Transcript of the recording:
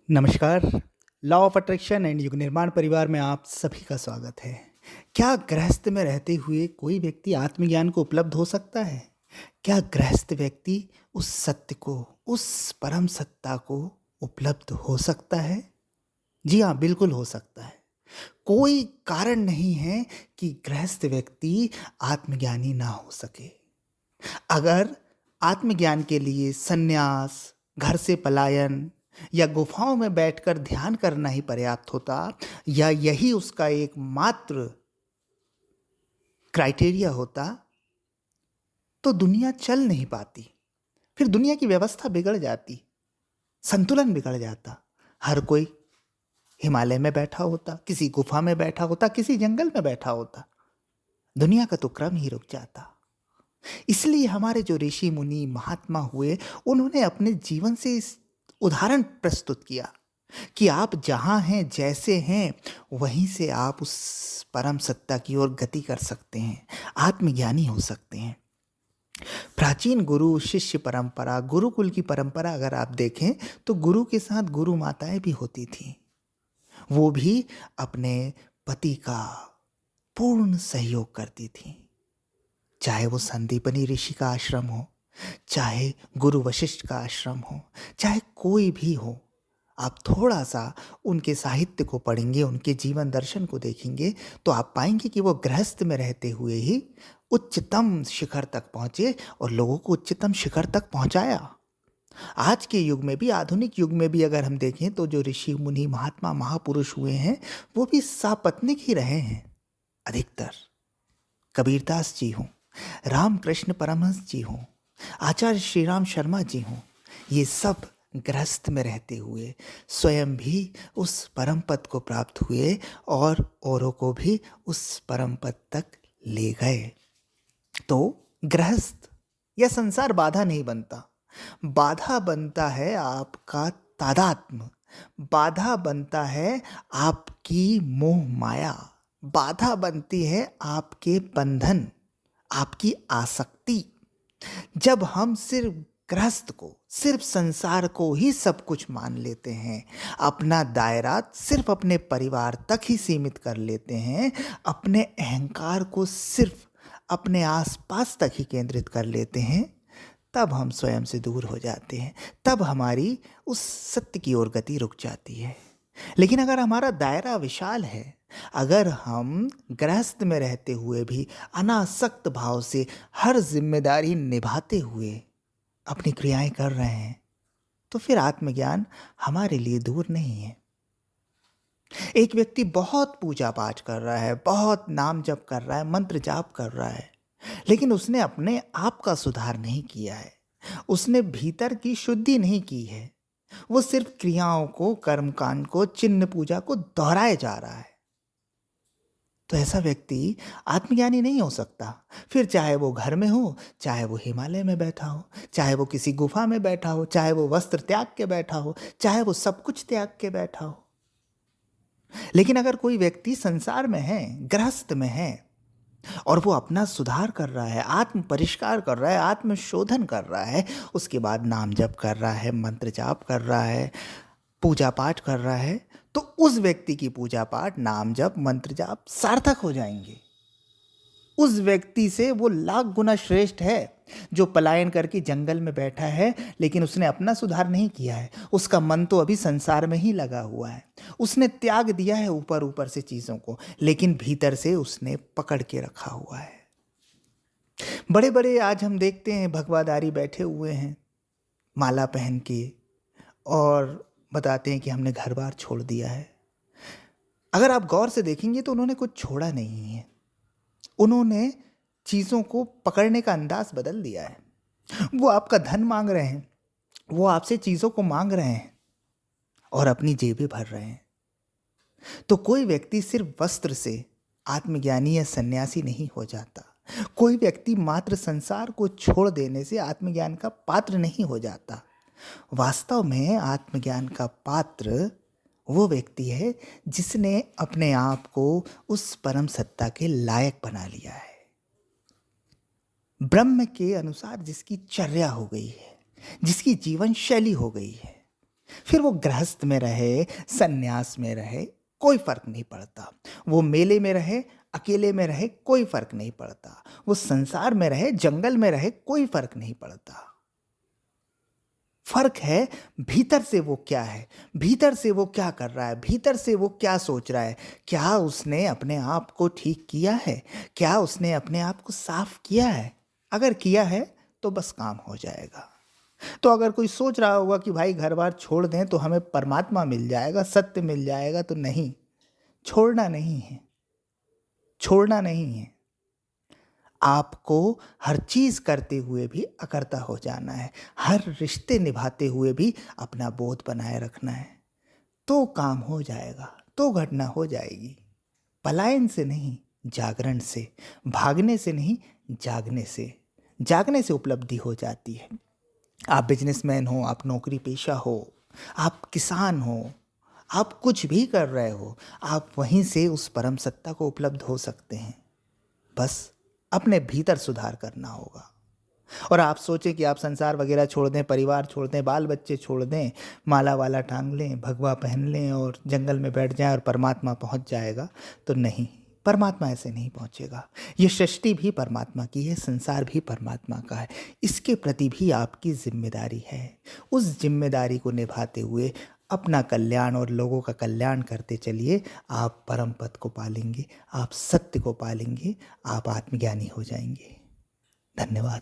नमस्कार। Law of attraction and युग निर्माण परिवार में आप सभी का स्वागत है। क्या गृहस्थ में रहते हुए कोई व्यक्ति आत्मज्ञान को उपलब्ध हो सकता है? क्या गृहस्थ व्यक्ति उस सत्य को, उस परम सत्ता को उपलब्ध हो सकता है? जी हाँ, बिल्कुल हो सकता है। कोई कारण नहीं है कि गृहस्थ व्यक्ति आत्मज्ञानी ना हो सके। अगर आत्मज्ञान के लिए सन्यास, घर से पलायन या गुफाओं में बैठकर ध्यान करना ही पर्याप्त होता या यही उसका एकमात्र क्राइटेरिया होता, तो दुनिया चल नहीं पाती। फिर दुनिया की व्यवस्था बिगड़ जाती, संतुलन बिगड़ जाता। हर कोई हिमालय में बैठा होता, किसी गुफा में बैठा होता, किसी जंगल में बैठा होता। दुनिया का तो क्रम ही रुक जाता। इसलिए हमारे जो ऋषि मुनि महात्मा हुए, उन्होंने अपने जीवन से इस उदाहरण प्रस्तुत किया कि आप जहाँ हैं, जैसे हैं, वहीं से आप उस परम सत्ता की ओर गति कर सकते हैं, आत्मज्ञानी हो सकते हैं। प्राचीन गुरु शिष्य परंपरा, गुरुकुल की परंपरा अगर आप देखें तो गुरु के साथ गुरु माताएं भी होती थीं। वो भी अपने पति का पूर्ण सहयोग करती थीं। चाहे वो संदीपनी ऋषि का आश्रम हो, चाहे गुरु वशिष्ठ का आश्रम हो, चाहे कोई भी हो, आप थोड़ा सा उनके साहित्य को पढ़ेंगे, उनके जीवन दर्शन को देखेंगे तो आप पाएंगे कि वो गृहस्थ में रहते हुए ही उच्चतम शिखर तक पहुंचे और लोगों को उच्चतम शिखर तक पहुंचाया। आज के युग में भी, आधुनिक युग में भी अगर हम देखें तो जो ऋषि मुनि महात्मा महापुरुष हुए हैं वो भी सापत्निक ही रहे हैं अधिकतर। कबीरदास जी हों, रामकृष्ण परमहंस जी हों, आचार्य श्री राम शर्मा जी हों, ये सब गृहस्थ में रहते हुए स्वयं भी उस परम पद को प्राप्त हुए और औरों को भी उस परम पद तक ले गए। तो गृहस्थ या संसार बाधा नहीं बनता, बाधा बनता है आपका तादात्म्य, बाधा बनता है आपकी मोह माया, बाधा बनती है आपके बंधन, आपकी आसक्ति। जब हम सिर्फ गृहस्थ को, सिर्फ संसार को ही सब कुछ मान लेते हैं, अपना दायरा सिर्फ अपने परिवार तक ही सीमित कर लेते हैं, अपने अहंकार को सिर्फ अपने आसपास तक ही केंद्रित कर लेते हैं, तब हम स्वयं से दूर हो जाते हैं, तब हमारी उस सत्य की ओर गति रुक जाती है। लेकिन अगर हमारा दायरा विशाल है, अगर हम गृहस्थ में रहते हुए भी अनासक्त भाव से हर जिम्मेदारी निभाते हुए अपनी क्रियाएं कर रहे हैं, तो फिर आत्मज्ञान हमारे लिए दूर नहीं है। एक व्यक्ति बहुत पूजा पाठ कर रहा है, बहुत नाम जप कर रहा है, मंत्र जाप कर रहा है, लेकिन उसने अपने आप का सुधार नहीं किया है, उसने भीतर की शुद्धि नहीं की है। वो सिर्फ क्रियाओं को, कर्मकांड को, चिन्ह पूजा को दोहराए जा रहा है। तो ऐसा व्यक्ति आत्मज्ञानी नहीं हो सकता। फिर चाहे वो घर में हो, चाहे वो हिमालय में बैठा हो, चाहे वो किसी गुफा में बैठा हो, चाहे वो वस्त्र त्याग के बैठा हो, चाहे वो सब कुछ त्याग के बैठा हो। लेकिन अगर कोई व्यक्ति संसार में है, गृहस्थ में है, और वो अपना सुधार कर रहा है, आत्म परिष्कार कर रहा है, आत्मशोधन कर रहा है, उसके बाद नाम जप कर रहा है, मंत्र जाप कर रहा है, पूजा पाठ कर रहा है, तो उस व्यक्ति की पूजा पाठ, नाम जप, मंत्र जाप सार्थक हो जाएंगे। उस व्यक्ति से वो लाख गुना श्रेष्ठ है जो पलायन करके जंगल में बैठा है, लेकिन उसने अपना सुधार नहीं किया है। उसका मन तो अभी संसार में ही लगा हुआ है। उसने त्याग दिया है ऊपर ऊपर से चीज़ों को, लेकिन भीतर से उसने पकड़ के रखा हुआ है। बड़े बड़े आज हम देखते हैं भगवादारी बैठे हुए हैं माला पहन के, और बताते हैं कि हमने घर बार छोड़ दिया है। अगर आप गौर से देखेंगे तो उन्होंने कुछ छोड़ा नहीं है, उन्होंने चीज़ों को पकड़ने का अंदाज बदल दिया है। वो आपका धन मांग रहे हैं, वो आपसे चीज़ों को मांग रहे हैं और अपनी जेबें भर रहे हैं। तो कोई व्यक्ति सिर्फ वस्त्र से आत्मज्ञानी या सन्यासी नहीं हो जाता। कोई व्यक्ति मात्र संसार को छोड़ देने से आत्मज्ञान का पात्र नहीं हो जाता। वास्तव में आत्मज्ञान का पात्र वो व्यक्ति है जिसने अपने आप को उस परम सत्ता के लायक बना लिया है। ब्रह्म के अनुसार जिसकी चर्या हो गई है, जिसकी जीवन शैली हो गई है, फिर वो गृहस्थ में रहे, सन्यास में रहे, कोई फर्क नहीं पड़ता। वो मेले में रहे, अकेले में रहे, कोई फर्क नहीं पड़ता। वो संसार में रहे, जंगल में रहे, कोई फर्क नहीं पड़ता। फर्क है भीतर से वो क्या है, भीतर से वो क्या कर रहा है, भीतर से वो क्या सोच रहा है। क्या उसने अपने आप को ठीक किया है? क्या उसने अपने आप को साफ किया है? अगर किया है तो बस काम हो जाएगा। तो अगर कोई सोच रहा होगा कि भाई घर बार छोड़ दें तो हमें परमात्मा मिल जाएगा, सत्य मिल जाएगा, तो नहीं, छोड़ना नहीं है, छोड़ना नहीं है। आपको हर चीज करते हुए भी अकर्ता हो जाना है, हर रिश्ते निभाते हुए भी अपना बोध बनाए रखना है। तो काम हो जाएगा, तो घटना हो जाएगी। पलायन से नहीं, जागरण से, भागने से नहीं, जागने से। जागने से उपलब्धि हो जाती है। आप बिजनेसमैन हो, आप नौकरी पेशा हो, आप किसान हो, आप कुछ भी कर रहे हो, आप वहीं से उस परम सत्ता को उपलब्ध हो सकते हैं। बस अपने भीतर सुधार करना होगा। और आप सोचें कि आप संसार वगैरह छोड़ दें, परिवार छोड़ दें, बाल बच्चे छोड़ दें, माला वाला टांग लें, भगवा पहन लें और जंगल में बैठ जाएं और परमात्मा पहुंच जाएगा, तो नहीं, परमात्मा ऐसे नहीं पहुंचेगा। ये सृष्टि भी परमात्मा की है, संसार भी परमात्मा का है। इसके प्रति भी आपकी जिम्मेदारी है। उस जिम्मेदारी को निभाते हुए अपना कल्याण और लोगों का कल्याण करते चलिए। आप परम पद को पालेंगे, आप सत्य को पालेंगे, आप आत्मज्ञानी हो जाएंगे। धन्यवाद।